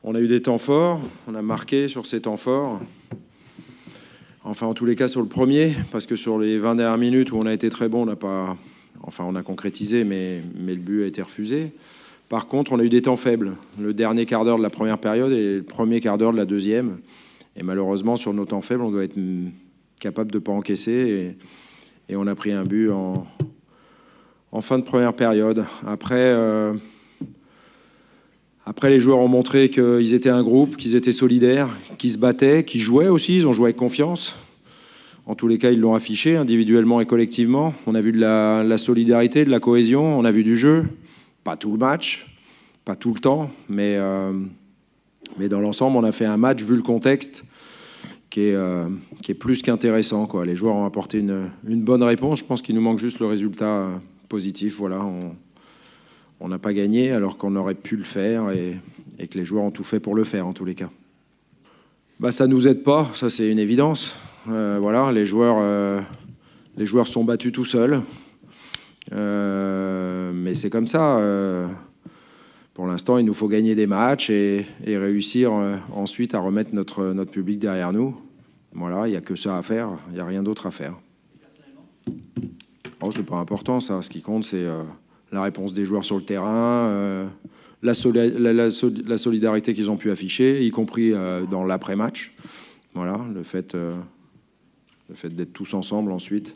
On a eu des temps forts, on a marqué sur ces temps forts. Enfin, en tous les cas, sur le premier, parce que sur les 20 dernières minutes où on a été très bon, on n'a pas... Enfin, on a concrétisé, mais le but a été refusé. Par contre, on a eu des temps faibles. Le dernier quart d'heure de la première période et le premier quart d'heure de la deuxième. Et malheureusement, sur nos temps faibles, on doit être capable de ne pas encaisser. Et on a pris un but en fin de première période. Après, les joueurs ont montré qu'ils étaient un groupe, qu'ils étaient solidaires, qu'ils se battaient, qu'ils jouaient aussi, ils ont joué avec confiance. En tous les cas, ils l'ont affiché, individuellement et collectivement. On a vu de la solidarité, de la cohésion, on a vu du jeu. Pas tout le match, pas tout le temps, mais dans l'ensemble, on a fait un match, vu le contexte, qui est plus qu'intéressant, quoi. Les joueurs ont apporté une bonne réponse. Je pense qu'il nous manque juste le résultat positif. Voilà, on n'a pas gagné alors qu'on aurait pu le faire et que les joueurs ont tout fait pour le faire en tous les cas. Bah, ça ne nous aide pas, ça c'est une évidence. Voilà, les joueurs sont battus tout seuls. Mais c'est comme ça. Pour l'instant, il nous faut gagner des matchs et réussir ensuite à remettre notre public derrière nous. Voilà, il n'y a que ça à faire, il n'y a rien d'autre à faire. Oh, c'est pas important ça, ce qui compte c'est... la réponse des joueurs sur le terrain, la solidarité qu'ils ont pu afficher, y compris dans l'après-match. Voilà, le fait d'être tous ensemble ensuite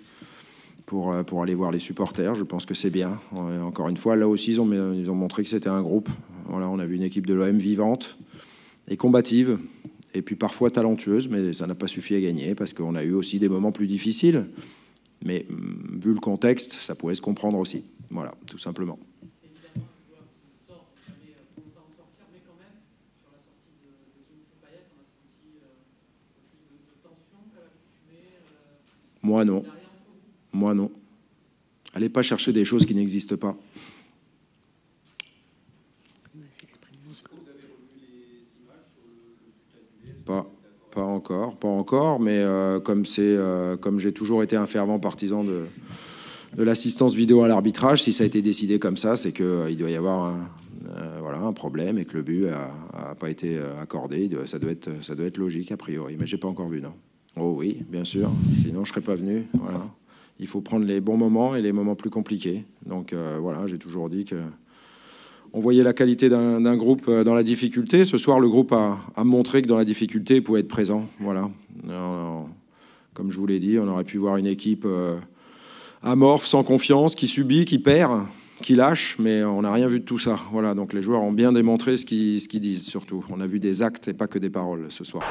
pour aller voir les supporters, je pense que c'est bien. Encore une fois, là aussi, ils ont montré que c'était un groupe. Voilà, on a vu une équipe de l'OM vivante et combative, et puis parfois talentueuse, mais ça n'a pas suffi à gagner, parce qu'on a eu aussi des moments plus difficiles. Mais vu le contexte, ça pouvait se comprendre aussi. Voilà, tout simplement. Évidemment, le joueur qui sort, vous savez, pas en sortir, mais quand même, sur la sortie de Dimitri Payet, on a senti un peu plus de tension qu'à l'accoutumée. Moi, non. Moi, non. Allez pas chercher des choses qui n'existent pas. Est-ce que vous avez revu les images sur le Pas encore, mais comme j'ai toujours été un fervent partisan de l'assistance vidéo à l'arbitrage, si ça a été décidé comme ça, c'est qu'il doit y avoir un problème et que le but n'a pas été accordé. Ça doit être logique, a priori, mais j'ai pas encore vu, non. Oh oui, bien sûr, sinon je serais pas venu. Voilà. Il faut prendre les bons moments et les moments plus compliqués. Donc voilà, j'ai toujours dit que on voyait la qualité d'un groupe dans la difficulté. Ce soir, le groupe a montré que dans la difficulté, il pouvait être présent. Voilà. Alors, comme je vous l'ai dit, on aurait pu voir une équipe amorphe, sans confiance, qui subit, qui perd, qui lâche, mais on n'a rien vu de tout ça. Voilà. Donc les joueurs ont bien démontré ce qu'ils disent, surtout. On a vu des actes et pas que des paroles ce soir.